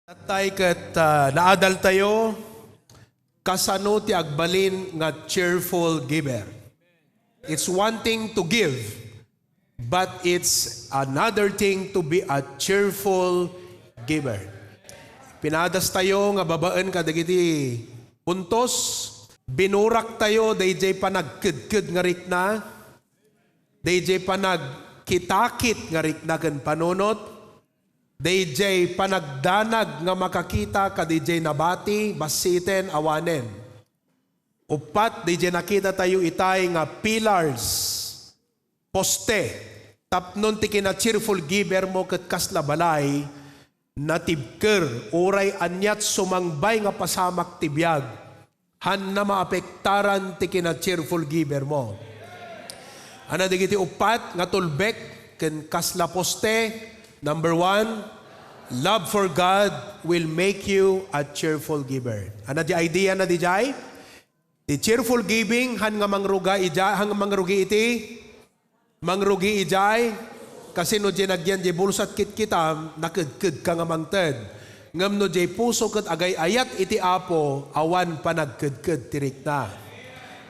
Tatay ket naadal tayo kasano ti agbalin nga cheerful giver. It's one thing to give, but it's another thing to be a cheerful giver. Pinadas tayo nga babaan kadagiti puntos, binurak tayo dayjay panagked-ked nga rikna, dayjay panagkitakit nga rikna ken panunot, DJ panagdanag nga makakita ka DJ nabati, basiten, awanen. Upat, DJ nakita tayo itay nga pillars, poste. Tapnon ti kina cheerful giver mo ket kasla balay, natibker, uray anyat sumangbay nga pasamak tibiyag. Han na maapektaran ti kina cheerful giver mo. Ana digiti upat nga tulbek ken kasla poste. Number 1, love for God will make you a cheerful giver. Ano di idea na di jay? The cheerful giving, han nga mangruga ijay, han nga mangrugi iti, mangrugi ijay, kasi no di nagyan di bulsat kit kita, naked-ked ka nga mangted. Ngam no di puso ket agay ayat iti apo, awan panagked-ked tirik na.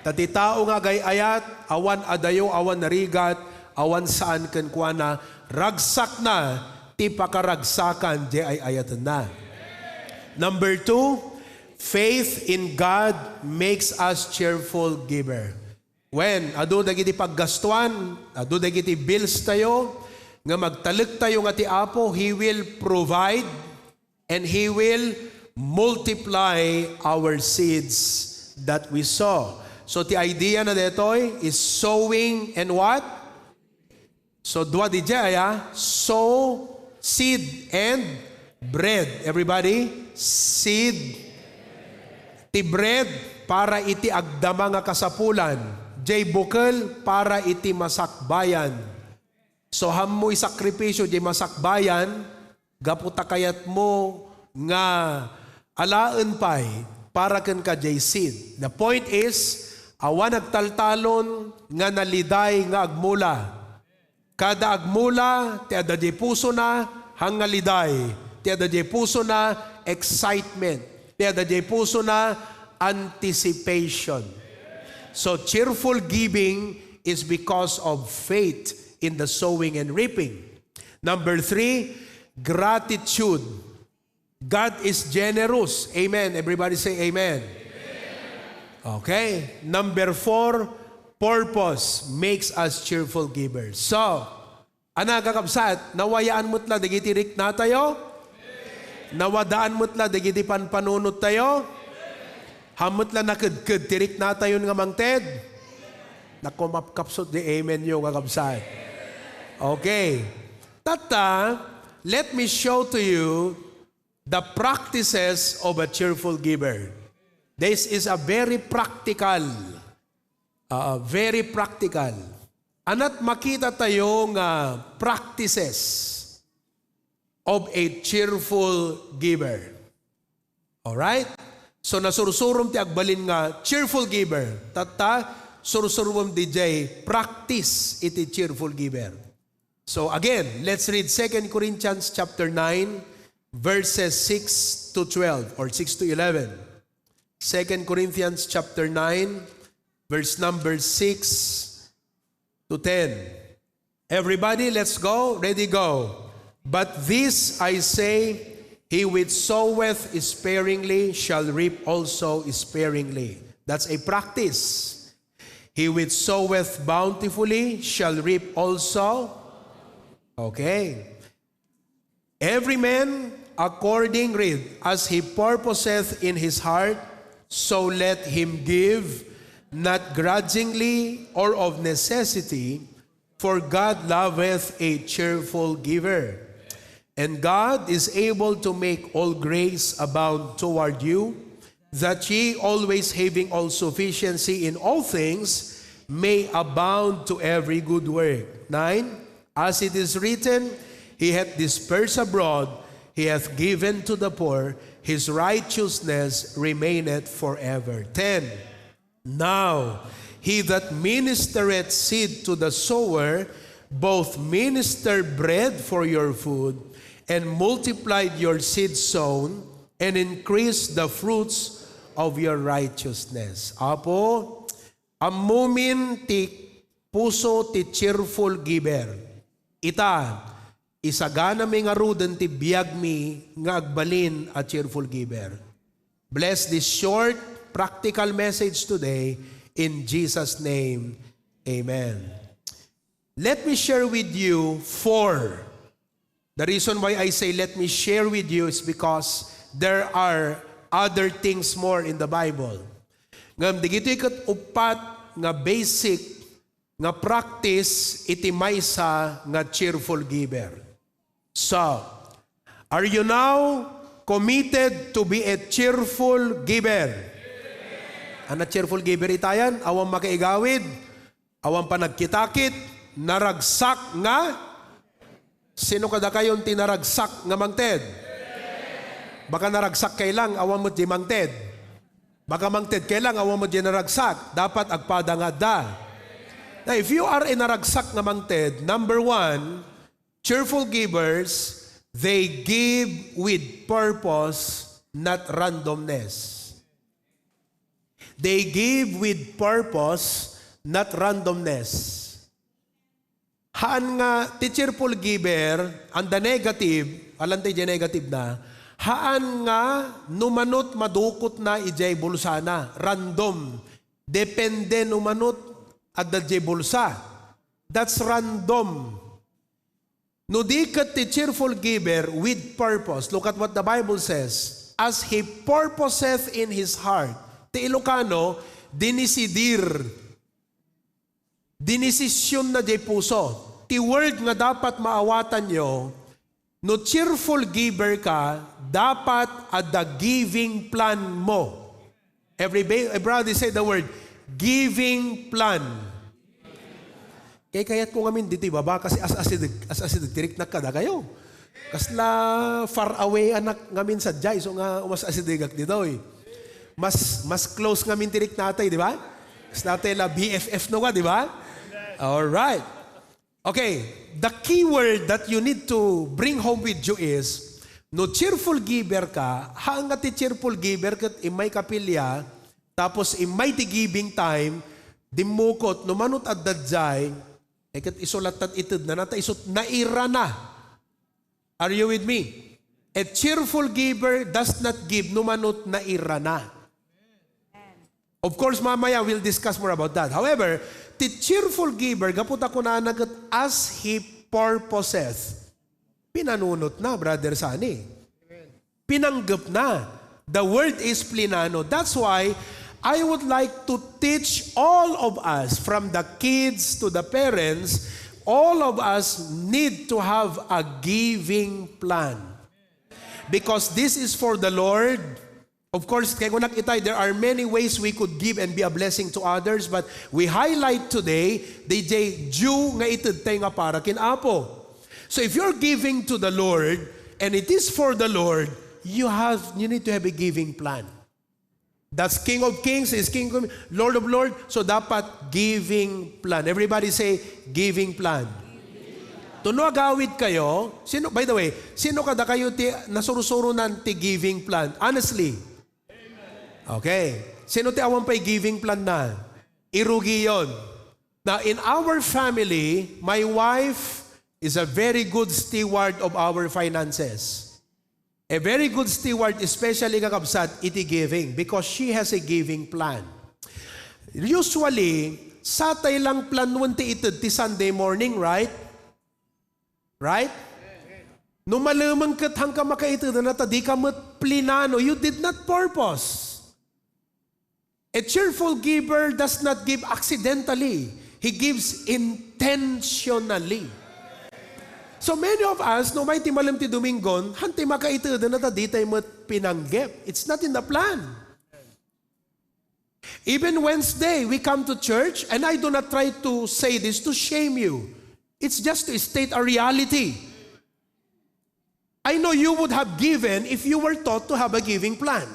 Tati tao nga agay ayat, awan adayo, awan narigat, awan saan ken kuana, ragsak na, ti pakaragsakan, di ay ayatan na. Number 2, faith in God makes us cheerful giver. When, adu dagiti paggastuan, adu dagiti bills tayo, nga magtalik tayo nga ti Apo, He will provide, and He will multiply our seeds that we sow. So, ti idea na detoy is sowing and what? So, dua di jaya, sow, seed, and bread. Everybody? Seed. Ti bread, para iti agdama nga kasapulan. Jay bukal, para iti masakbayan. So, hammo isakripisyo, jay masakbayan, gaputa kayat mo nga alaan pay, para ken ka jay seed. The point is, awan nagtaltalon, nga naliday, nga agmula. Kada agmula, ti ada di puso na hangaliday. Ti ada di puso na excitement. Ti ada di puso na anticipation. So cheerful giving is because of faith in the sowing and reaping. Number 3, gratitude. God is generous. Amen. Everybody say amen. Okay. Number 4, purpose makes us cheerful givers. So, ana kakabsat, nawayaan mo't la dagitirik na tayo? Nawadaan mo't la dagiti panpanunot tayo? Hamot la nakadkad tirik na tayo nga mangted? Nakumapkapsot di amen yung kakabsat. Okay. Tata, let me show to you the practices of a cheerful giver. This is a very practical. Very practical. Anat makita tayo nga practices of a cheerful giver. Alright? So nasursurum ti agbalin nga cheerful giver. Tata, sursurum DJ, practice iti cheerful giver. So again, let's read 2 Corinthians chapter 9, verses 6 to 12 or 6 to 11. 2 Corinthians chapter 9, verse number 6 to 10. Everybody, let's go. Ready, go. But this I say, he which soweth sparingly shall reap also sparingly. That's a practice. He which soweth bountifully shall reap also. Okay. Every man according, read, as he purposeth in his heart, so let him give, not grudgingly or of necessity, for God loveth a cheerful giver. And God is able to make all grace abound toward you, that ye always having all sufficiency in all things, may abound to every good work. 9, as it is written, He hath dispersed abroad, He hath given to the poor, His righteousness remaineth forever. 10, now, he that ministereth seed to the sower, both minister bread for your food, and multiplied your seed sown, and increased the fruits of your righteousness. Apo, amumin ti puso ti cheerful giver. Ita, isagana mi nga ruden ti biyag mi nga agbalin a cheerful giver. Bless this short, practical message today in Jesus' name. Amen. Let me share with you 4. The reason why I say let me share with you is because there are other things more in the Bible. Ngam digito ikat upat nga basic nga practice iti maysa nga cheerful giver. So, are you now committed to be a cheerful giver? Ano cheerful giver itayan? Awang makaigawid, awang panagkitakit, naragsak nga. Sino kada kayong tinaragsak nga mangted? Baka naragsak kailang awang mo di mangted. Baka mangted kailang awang mo di naragsak. Dapat agpada nga da. Now, if you are in naragsak nga mangted, number 1, cheerful givers, they give with purpose, not randomness. They give with purpose, not randomness. Haan nga, ti cheerful giver, ang the negative, alam tayo negative na, haan nga, numanot madukot na ijay bulsana, random. Depende numanot at the bulsa. That's random. No di kat ti cheerful giver with purpose. Look at what the Bible says. As he purposeth in his heart. Ti Ilocano, dinisidir. Dinisisyon na di puso. Ti word nga dapat maawatan nyo, no cheerful giver ka, dapat at the giving plan mo. Everybody say the word, giving plan. Kaya't ko ngamin dito baba kasi as tirik na kada kayo. Kasla far away anak ngamin sa jay so nga umas asidigak dito eh. Mas close ngamin tirik natay, di ba? Kas natay la BFF no nga, di ba? All right. Okay, the key word that you need to bring home with you is no cheerful giver ka, hanga ti cheerful giver kat imay kapilya, tapos imay ti giving time, dimukot, numanot at dadjay, kat isolatan itid na nata isot naira na. Are you with me? A cheerful giver does not give numanot naira na. Of course, mamaya we'll discuss more about that. However, the cheerful giver, gapot ako na nagat as he purposeth. Pinanunot na, Brother Sani. Pinanggap na. The word is plinano. That's why I would like to teach all of us, from the kids to the parents, all of us need to have a giving plan. Because this is for the Lord. Of course, kaya kung nakita, there are many ways we could give and be a blessing to others, but we highlight today, DJ Jew nga itid tayo nga para kinapo. So if you're giving to the Lord, and it is for the Lord, you need to have a giving plan. That's King of Kings, is King of Lord of Lords, so dapat giving plan. Everybody say, giving plan. Tuno agawid kayo, by the way, sino kada kayo nasurusurunan ti giving plan? Honestly. Okay. Sino ti awan pa'y giving plan na? Irugi yun. Now, in our family, my wife is a very good steward of our finances. A very good steward, especially kakabsat, iti giving, because she has a giving plan. Usually, satay lang planuan ti itid ti Sunday morning, right? Right? No malamang kat hangka makaitid na ta, di ka plinano, you did not purpose. A cheerful giver does not give accidentally. He gives intentionally. So many of us, no may timalam ti Domingon, hanti makaitid na ta, di tayo pinanggep. It's not in the plan. Even Wednesday, we come to church, and I do not try to say this to shame you. It's just to state a reality. I know you would have given if you were taught to have a giving plan.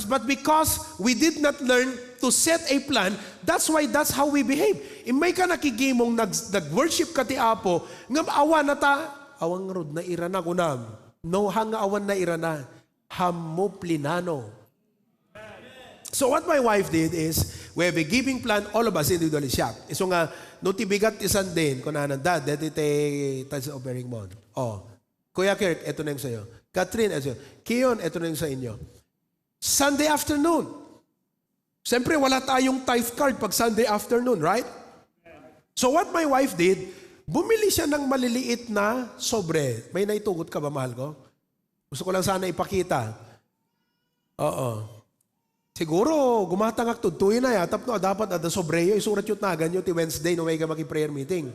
But because we did not learn to set a plan, that's how we behave. Imay ka nakigimong nag-worship ka ti Apo, ngam awa na ta, awang rod na irana kunam. No hanga awan na irana. Hammo plinano. So what my wife did is, we have a giving plan, all of us individually shop. So nga, no tibigat isan din, kunanan, Dad, dati tayo sa offering mo. Oh, Kuya Kirk, ito na yung sa'yo. Catherine, ito. Kiyon, ito na yung sa inyo. Sunday afternoon. Siyempre, wala tayong tithe card pag Sunday afternoon, right? So what my wife did, bumili siya ng maliliit na sobre. May naitugot ka ba, mahal ko? Gusto ko lang sana ipakita. Oo. Siguro, gumatangak tutuin na yatap no, dapat ada sobreyo, isurat yun na ganyo ti Wednesday no may ka maki-prayer meeting.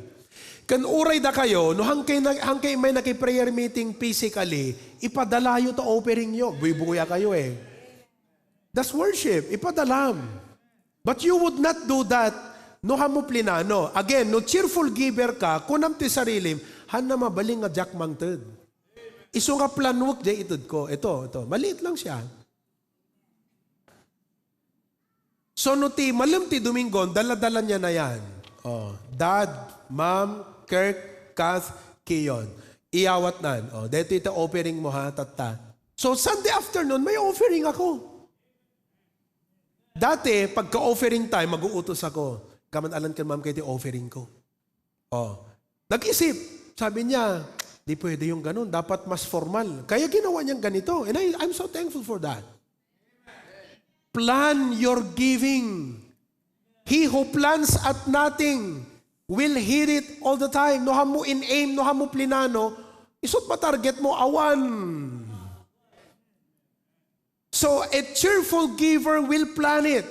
Kan uray da kayo, no hangkay may naki-prayer meeting physically, ipadalayo to offering nyo. Buy-buya kayo eh. That's worship, ipadalam. But you would not do that, no hamo plinano. Again, no cheerful giver ka, kunam ti sarilim, han na mabaling nga jack mangted. Iso nga planwak di itod ko. Ito, maliit lang siya. So no ti, malam ti Domingo, dala-dala niya na yan. Oh, Dad, Ma'am, Kirk, Kath, Kiyon. Iawat nan. Oh, dito ito offering mo ha, tata. So Sunday afternoon, may offering ako. Dati, pagka-offering time, mag-uutos ako. Kaman alam ka ma'am kayo offering ko. Oh, nag-isip. Sabi niya, di pwede yung ganun. Dapat mas formal. Kaya ginawa niyang ganito. And I'm so thankful for that. Plan your giving. He who plans at nothing will hit it all the time. No hamo in aim, no hamo plinano, isot pa target mo, awan. So a cheerful giver will plan it.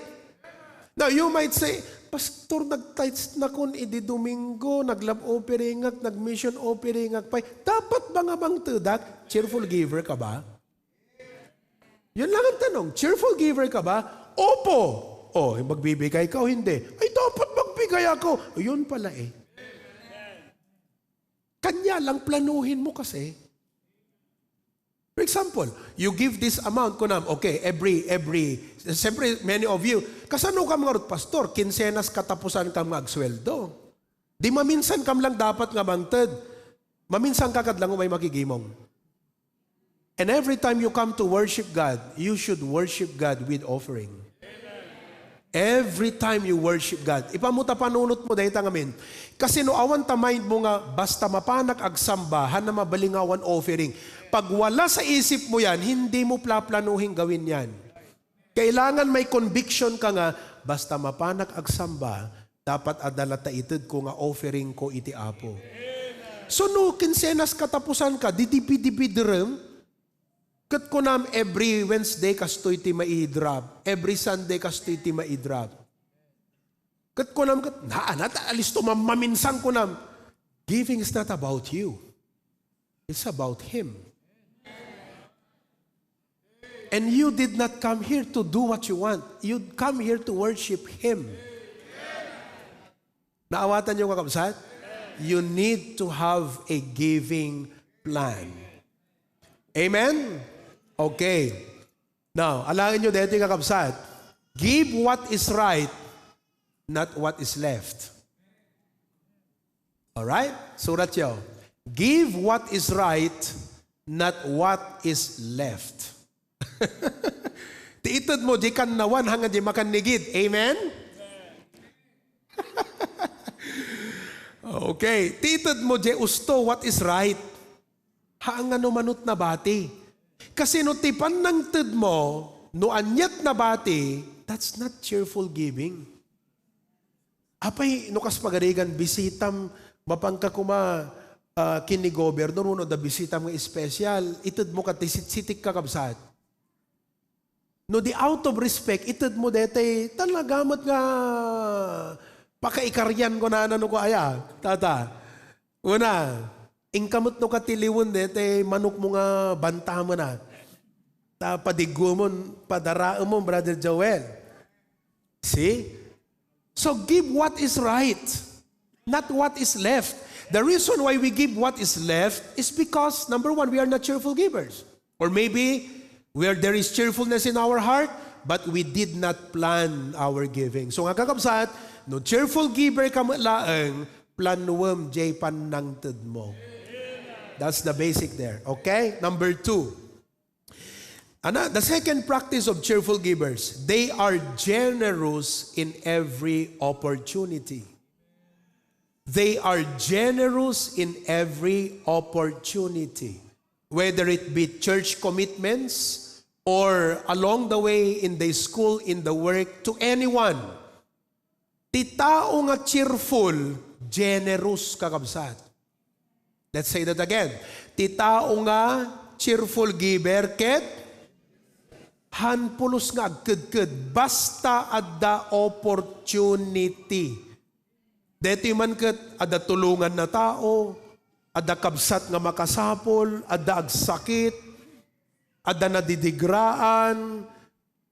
Now you might say, Pastor, nag-tithes na kun idi Domingo, nag-love offering ak, nag-mission offering ak, dapat ba nga bang tudak? Cheerful giver ka ba? Yun lang ang tanong, cheerful giver ka ba? Opo. Oh, magbibigay ka o hindi? Ay, dapat magbigay ako. Yun pala eh. Kanya lang planuhin mo kasi. For example, you give this amount, kunam, okay, every, siyempre, many of you, kasano ka mga rot, Pastor, kinsenas katapusan ka magsweldo. Di maminsan kam lang dapat nga bangted. Maminsan kakad lang may makigimong. And every time you come to worship God, you should worship God with offering. Every time you worship God. Ipamuta panunot mo dahil tangamin. Kasi no awan ta mind mo nga, basta mapanak agsamba, han na mabalingawan offering. Pag wala sa isip mo yan, hindi mo plaplanuhin gawin yan. Kailangan may conviction ka nga, basta mapanak agsamba, dapat adala ta itid ko nga offering ko iti Apo. So no, kinsenas katapusan ka, didipi-dipi-direm, kat ko nam every Wednesday kastoy ti maidrop. Every Sunday kastoy ti maidrop. Kat ko nam, alis to maminsang ko nam. Giving is not about you. It's about Him. And you did not come here to do what you want. You come here to worship Him. Naawatan niyo kakabsat? You need to have a giving plan. Amen? Okay. Now, alangin nyo dito yung kakabsat. Give what is right, not what is left. Alright? Surat nyo. Give what is right, not what is left. Tiitod mo, di kan nawan hanggang di makan nigid. Amen? Okay. Tiitod mo, di usto what is right. Haang ano manut na bati. Kasi no tipan ng tid mo, no anyat na bati, that's not cheerful giving. Apay, no kas pagarigan, bisitam, mapangka kuma kini gobernador, no da bisitam nga espesyal, itid mo katisitik kakabsat. No di out of respect, itid mo dete, talagamat nga, pakaikaryan ko na ano ko aya, tata. Una, ingkamot no katiliwon dete, manok mo nga banta mo na. Padigumon, padaraan mo, Brother Joel. See? So give what is right, not what is left. The reason why we give what is left is because, number one, we are not cheerful givers. Or maybe, where there is cheerfulness in our heart, but we did not plan our giving. So nga kakabsat, no cheerful giver ka laang, planuwam jay panangtad mo. That's the basic there. Okay? Number 2. The second practice of cheerful givers, they are generous in every opportunity. They are generous in every opportunity. Whether it be church commitments or along the way in the school, in the work, to anyone. Ti tao nga cheerful, generous kakabsat. Let's say that again. Ti tao nga cheerful giver, ket hanpulos nga agked-ked, basta adda opportunity. Dito man ket adda tulungan na tao, adda kabsat nga makasapol, adda agsakit, adda nadidigraan.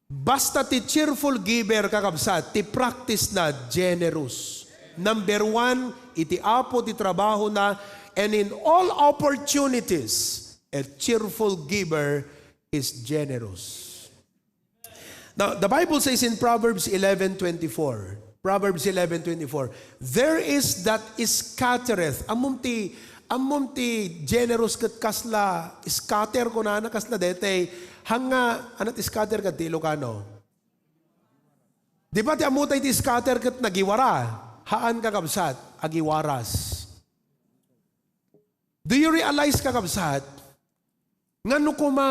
Basta ti cheerful giver kakabsat, ti practice na generous. Number 1, iti apo ti trabaho na, and in all opportunities, a cheerful giver is generous. Now, the Bible says in Proverbs 11:24, there is that scattereth. Amom ti generous kat kasla, scatter ko na kasla dete, hanga, anat scatter kat ti Ilocano. Di ba ti amutay ti scatter kat nagiwara? Haan kakabsat, agiwaras. Do you realize kakabsat, ngano kuma,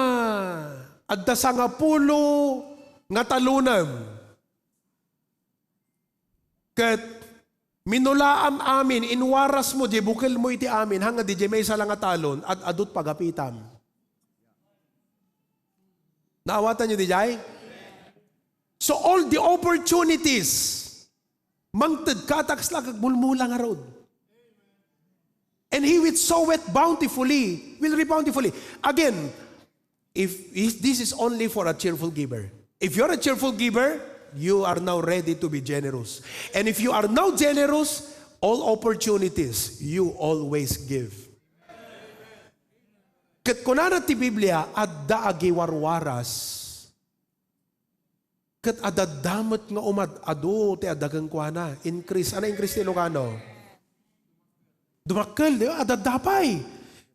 adda sa nga pulo, nga talunam. Kat minulaam amin, inwaras mo, di bukil mo iti amin, hanga di may salang talon, at adut pagapitam. Naawatan nyo di jay? So all the opportunities, mangtid kataks lang, kagbulmula nga road. And he which soweth bountifully, will reap bountifully. Again, if this is only for a cheerful giver. If you're a cheerful giver, you are now ready to be generous. And if you are now generous, all opportunities, you always give. Kat kunana ti Biblia, adda agiwarwaras. Kat adadamot nga ado, ti adagang kuana. Increase. Ano increase ti Ilocano? Dumakal, adadapay.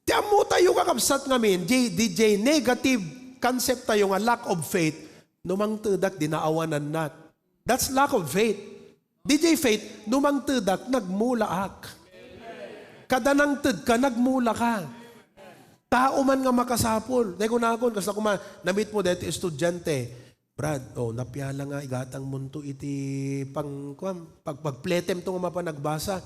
Ti amo tayo kakabsat ngamin, DJ negative concept tayo nga lack of faith, numang tedak dinaawanan nat. That's lack of faith. DJ faith, numang tedak nagmulaak. Kada nang ted ka, nagmula ka. Tao man nga makasapol. Dahil ko na ako, kasi ako na-meet mo dito estudyante. Brad, napyala nga igatang munto iti pagpletem to nga mapanagbasa.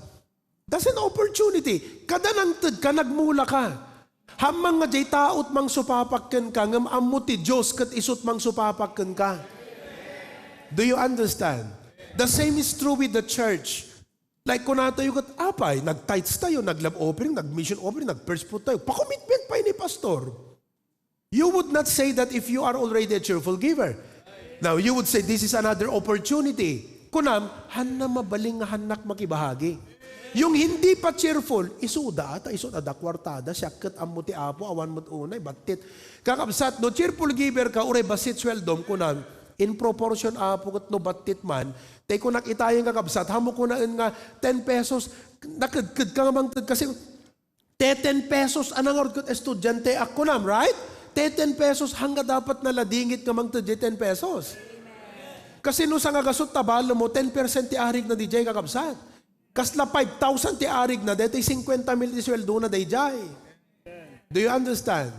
That's an opportunity. Kada nang ted ka, nagmula ka. Hamang nga jay taot mang supapakken ka, ngam ammo ti Diyos kat isut mang supapakken ka. Do you understand? The same is true with the church. Like kung tayo kat apay, nag-tithes tayo, nag-love offering, nag-mission offering, nag-first fruit tayo, pa-commitment pa ni pastor. You would not say that if you are already a cheerful giver. Now, you would say, this is another opportunity. Kunam, hanna mabaling nga hanak makibahagi. Yung hindi pa cheerful, isuda ada kwartada, siyakit ammo ti apo, awan mo't unay, batit. Kakabsat, no cheerful giver ka, ure basit sweldom, kunam, in proportion apo kat no batit man, tay ko nakitayang kakabsat, hamo ko na nga 10 pesos, nakadkad ka nga mangtad, kasi 10 pesos, anang orkot estudyante, ako nam, right? 10 pesos, hanga dapat naladingit nga mangtad 10 pesos. Kasi no sa nga gasot tabalo mo, 10% ti arig na DJ kakabsat. Kasla 5,000 ti arig na, dito 50 mil ti sweldo na dayjay. Do you understand?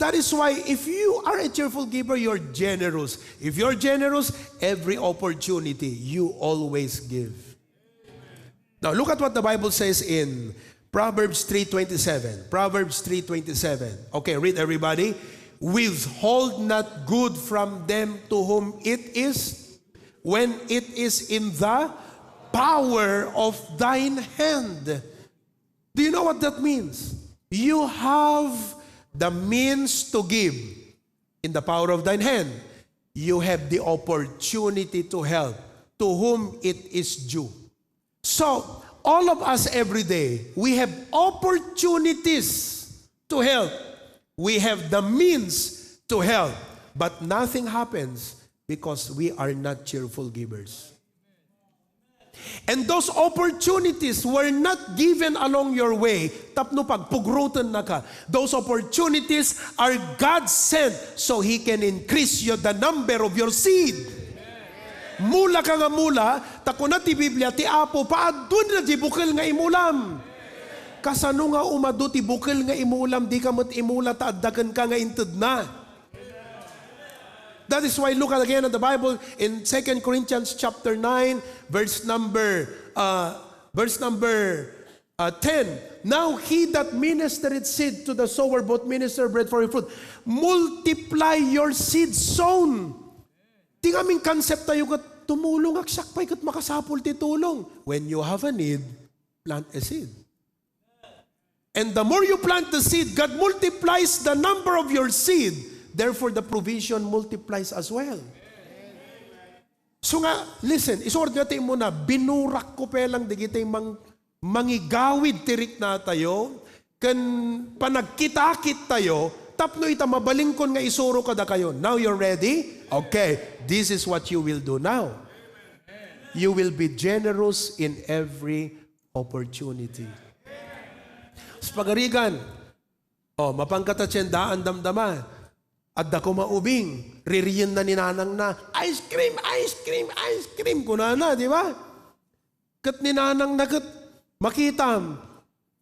That is why if you are a cheerful giver, you're generous. If you're generous, every opportunity, you always give. Now look at what the Bible says in Proverbs 3:27. Proverbs 3:27. Okay, read everybody. Withhold not good from them to whom it is, when it is in the power of thine hand. Do you know what that means? You have the means to give in the power of thine hand. You have the opportunity to help to whom it is due. So, all of us every day, we have opportunities to help. We have the means to help. But nothing happens because we are not cheerful givers. And those opportunities were not given along your way. Tapno pagpugrutan na ka. Those opportunities are God sent so He can increase the number of your seed. Mula ka nga mula, tako na ti Biblia, ti Apo, paadun na di bukil nga imulam. Kasano nga umado ti bukil nga imulam, di ka mat imula, taaddagan ka nga inted na. That is why look again at the Bible in 2 Corinthians chapter 9, verse number 10. Now he that ministereth seed to the sower, both minister bread for your fruit. Multiply your seed sown. Di kaming concept tayo kat tumulong aksakpay kat makasapul ti tulong. When you have a need, plant a seed. And the more you plant the seed, God multiplies the number of your seed. Therefore, the provision multiplies as well. So nga, listen, isuord nga tayo muna, binurak ko pelang digitay mangigawid tirik na tayo, kan panagkitakit tayo, tapno ita mabalingkon nga isuro kada kayo. Now you're ready? Okay, this is what you will do now. You will be generous in every opportunity. Sa pagarigan, mapangkatatsendaan damdama, at dako maubing, ririyan na ni nanang na, ice cream, ice cream, ice cream. Kunana, di ba? Kat ni nanang na kat makitam,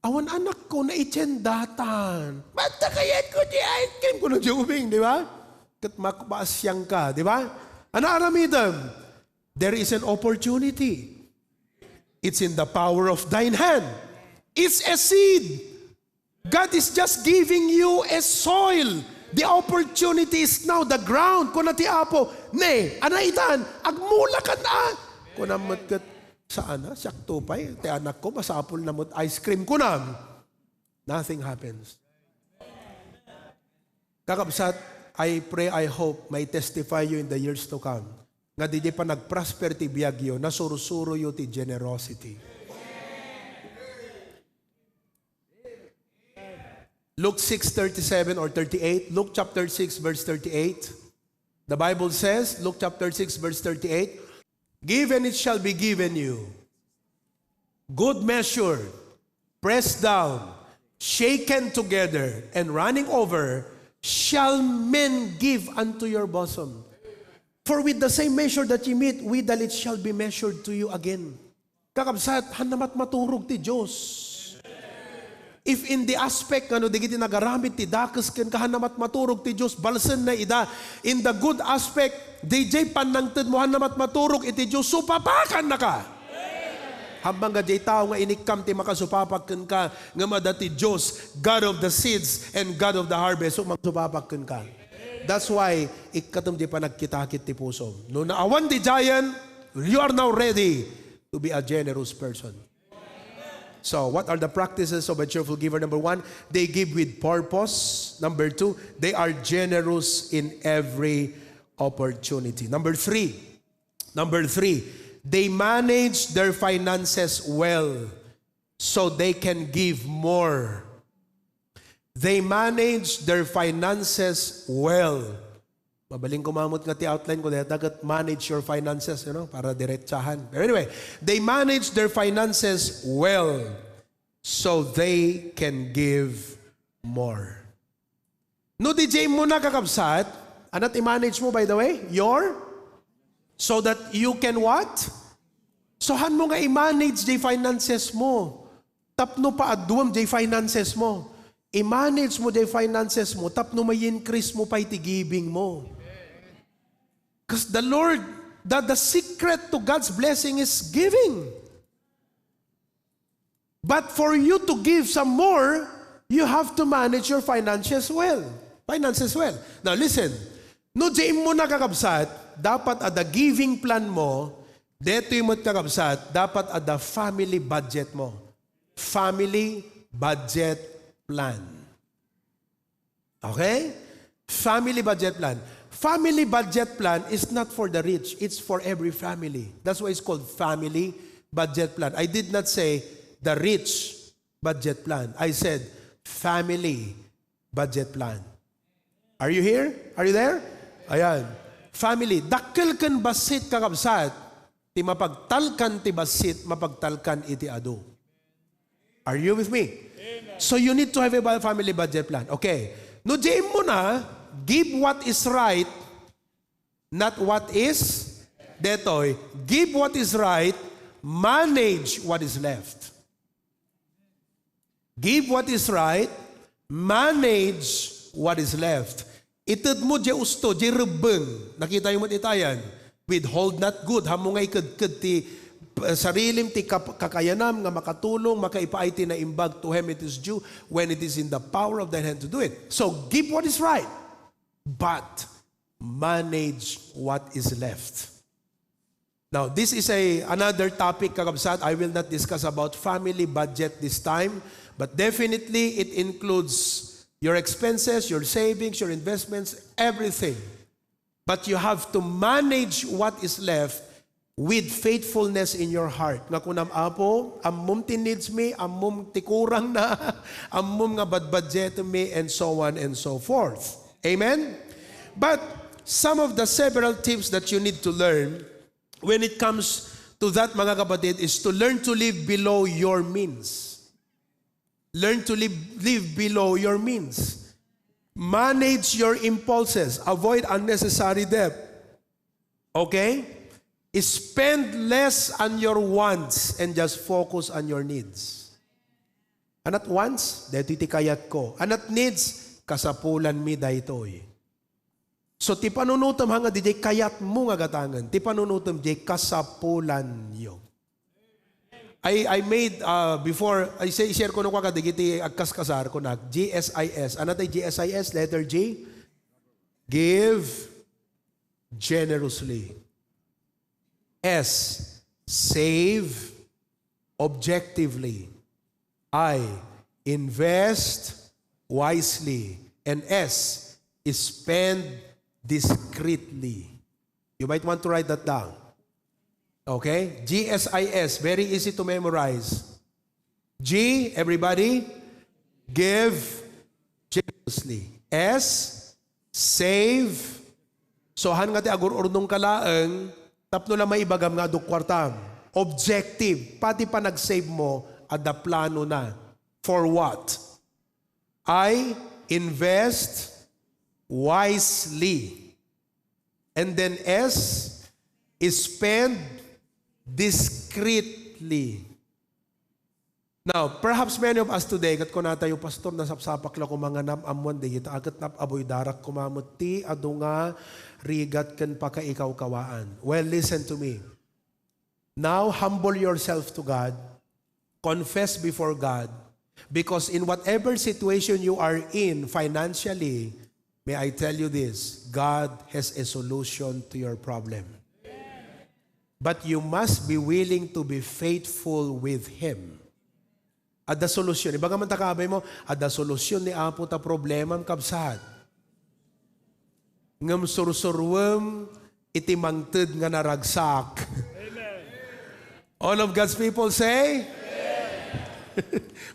awan anak ko na itsendatan. Ba't kayat ko di ice cream? Kunang di ubing, di ba? Kat makbaasyang ka, di ba? Ano aramidam? There is an opportunity. It's in the power of thine hand. It's a seed. God is just giving you a soil. The opportunity is now the ground. Kung ti Apo, ne, anaitan, agmula ka na. Kung namat kat, saan na, siyak tupay, ti anak ko, masapol na mo't ice cream ko na. Nothing happens. Kakabsat, I pray, I hope, may testify you in the years to come. Nga di pa nag-prosper ti biyagyo, nasuro-suro yu ti generosity. Luke 6:37 or 38. Luke chapter 6 verse 38. The Bible says, Luke chapter 6 verse 38, give and it shall be given you. Good measure, pressed down, shaken together, and running over, shall men give unto your bosom. For with the same measure that ye meet, withal it shall be measured to you again. Kakabsat, hanamat maturog ti Diyos. If in the aspect, digiti nagaramit ti dakas ken kahanamat maturog ti Diyos, balsen na ida. In the good aspect, DJ panangted mo hanamat maturog iti Diyos, supapakan na ka. Hambang nga jay tao nga inikam ti makasupapak ken ka, nga madati Diyos, God of the seeds and God of the harvest, so magsupapak ken ka. That's why, ikatum di pa nagkitakit ti puso. No naawan di giant, you are now ready to be a generous person. So, what are the practices of a cheerful giver? Number 1, they give with purpose. Number 2, they are generous in every opportunity. Number 3, they manage their finances well so they can give more. They manage their finances well. Mabaling kumamot nga ti outline ko, dagat manage your finances, para diretsahan. But anyway, they manage their finances well so they can give more. No, DJ mo na kakabsat, anat i-manage mo by the way, so that you can what? So han mo nga i-manage the finances mo. Tapno pa aduam the finances mo. I-manage mo the finances mo, tapno may increase mo pa iti giving mo. Because the Lord, the secret to God's blessing is giving. But for you to give some more, you have to manage your finances well. Now listen, no jaim mo na kakabsat, dapat ada giving plan mo, deto yung kakabsat, dapat ada family budget mo. Family budget plan. Okay? Family budget plan. Family budget plan is not for the rich. It's for every family. That's why it's called family budget plan. I did not say the rich budget plan. I said family budget plan. Are you here? Are you there? Ayan. Family. Dakkel kan basit kakabsat. Ti ti mapagtalkan ti basit, mapagtalkan iti adu. Are you with me? Amen. So you need to have a family budget plan. Okay. No, James mo na, give what is right, not what is detoy. Give what is right, manage what is left. Give what is right, manage what is left. Itad mo di usto, di rebeng. Nakita yung itayan. Withhold not good. Hamo nga ikad ti sarilim ti kakayanam nga makatulong, makaipaay ti na imbag to him it is due when it is in the power of thy hand to do it. So give what is right, but manage what is left. Now, this is another topic, kakabsat. I will not discuss about family budget this time, but definitely it includes your expenses, your savings, your investments, everything. But you have to manage what is left with faithfulness in your heart. Nga kunam apo, ammum ti needs me, ammum ti kurang na, ammum nga budget me, and so on and so forth. Amen? But some of the several tips that you need to learn when it comes to that, mga kapatid, is to learn to live below your means. Learn to live below your means. Manage your impulses. Avoid unnecessary debt. Okay? Spend less on your wants and just focus on your needs. Anat wants, dito iti kayat ko. Anat needs, kasapulan mi daytoy. So ti panunutom hanga di kayat mo nga gatangan. Ti panunutom di kasapulan yo. I made before I say share ko no kwa kadigiti agkaskasar ko nag GSIS. Ano tay GSIS? Letter G. Give generously. S. Save objectively. I. Invest wisely. And S. Spend discreetly. You might want to write that down. Okay? GSIS. Very easy to memorize. G. Everybody. Give generously. S. Save. So han nga ti agur urnong kalaeng tapno lang may ibagam nga dukwartam. Objective. Pati pa nag-save mo, ada plano na. For what? I invest wisely. And then S is spend discreetly. Now, perhaps many of us today, kat ko na tayo, pastor, nasapsapak lang mga namamwan, di kita agat napaboy darak kumamot ti, ado nga, rigat kan pa ka ikaw kawaan. Well, listen to me. Now, humble yourself to God. Confess before God. Because in whatever situation you are in financially, may I tell you this, God has a solution to your problem. But you must be willing to be faithful with Him. Ada solusyon. Iba nga man takabay mo, ada solusyon ni Apo ta problema kabsat. Ngam sursurwem iti mangted nga naragsak. Amen. All of God's people say?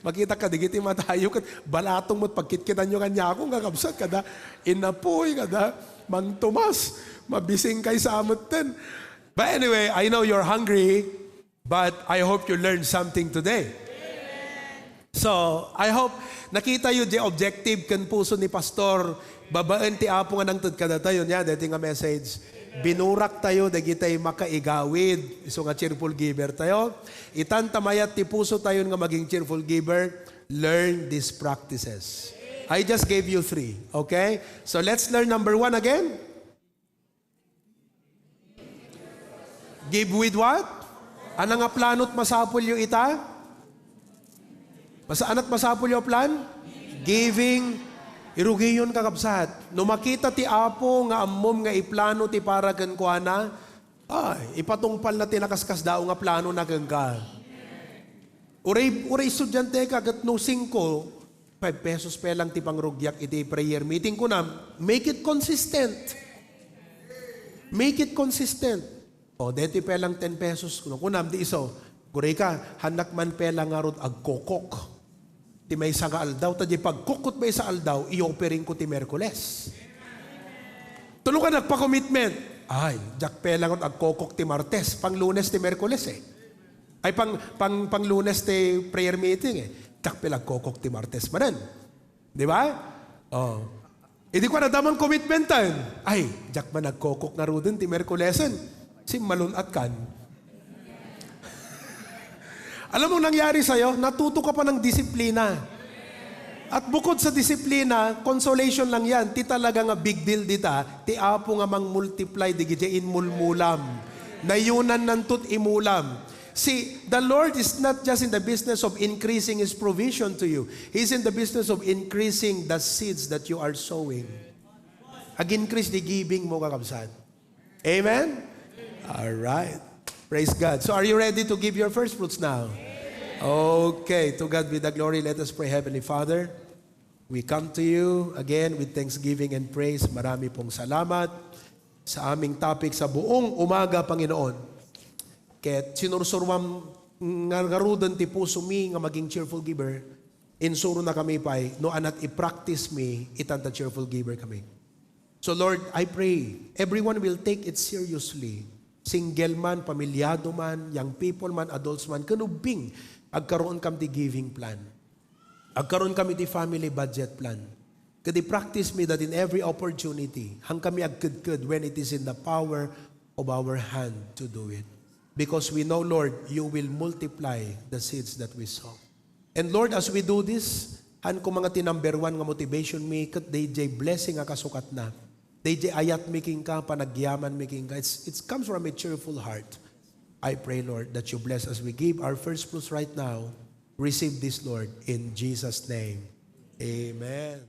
Makita ka, digiti matayo kat balatong mo't pagkitkitan nyo kanya ako, nga kabsat kada, inapoy kada, Mang Tomas, mabising kay sa amutin. But anyway, I know you're hungry, but I hope you learned something today. So, I hope nakita yun di objective kan puso ni Pastor, babaan ti Apo nga nang tudkada tayo niya, dati nga message. Binurak tayo, dagi tayo makaigawid. So nga cheerful giver tayo. Itantamayat ti puso tayo nga maging cheerful giver. Learn these practices. I just gave you 3. Okay? So let's learn number 1 again. Give with what? Ano nga planot masapol yung ita? Anat masapol yung plan? Giving. Irugiyon kakabsat. No makita ti Apo nga ammom nga iplano ti para kan kuana, ay, ipatungpal na tinakaskas daw nga plano na kan ka. Uray estudyante ka kat no 5 pesos pa lang ti pangrugyak iti prayer meeting ko na, make it consistent. Make it consistent. O, deti pa lang 10 pesos. Kunam, di iso. Kuray ka, hanak man pa lang nga rod agkokok. Ti may isa ka aldaw, tadi pagkukot may isa aldaw, i-offering ko ti Merkules. Tulungan nagpa-commitment. Ay, jak pelangot agkokok ti Martes, pang Lunes ti Merkules eh. Ay, pang Lunes ti prayer meeting eh. Jak pelang kokok ti Martes manan. Di ba? Oh. Hindi ko na damang commitmentan. Ay, jak man nagkokok na rudin ti Merkulesen. Si malunat kan. Alam mo nangyari sa'yo, natuto ka pa ng disiplina. At bukod sa disiplina, consolation lang yan. Ti talaga nga big deal dita, ti apo nga mang multiply, di giti inmulmulam. Nayunan nantut imulam. See, the Lord is not just in the business of increasing His provision to you. He's in the business of increasing the seeds that you are sowing. Ag-increase the giving mo kakabsat. Amen? All right. Praise God. So are you ready to give your first fruits now? Okay. To God be the glory. Let us pray. Heavenly Father, we come to you again with thanksgiving and praise. Marami pong salamat sa aming topic sa buong umaga, Panginoon. Ket sinursurwam nga garudan ti puso mi nga maging cheerful giver. Insuro na kami pa'y no anat i-practice mi itanta cheerful giver kami. So Lord, I pray everyone will take it seriously. Single man, pamilyado man, young people man, adults man, kanubing, agkaroon kami ti giving plan. Agkaroon kami ti family budget plan. Kadi practice me that in every opportunity, hang kami agkudkud when it is in the power of our hand to do it. Because we know, Lord, you will multiply the seeds that we sow. And Lord, as we do this, han ko mga tinumber one nga motivation me, kat DJ blessing nga kasukat na. DJ ayat making ka, panagyaman making ka. It comes from a cheerful heart. I pray, Lord, that you bless as we give our first fruits right now. Receive this, Lord, in Jesus' name. Amen.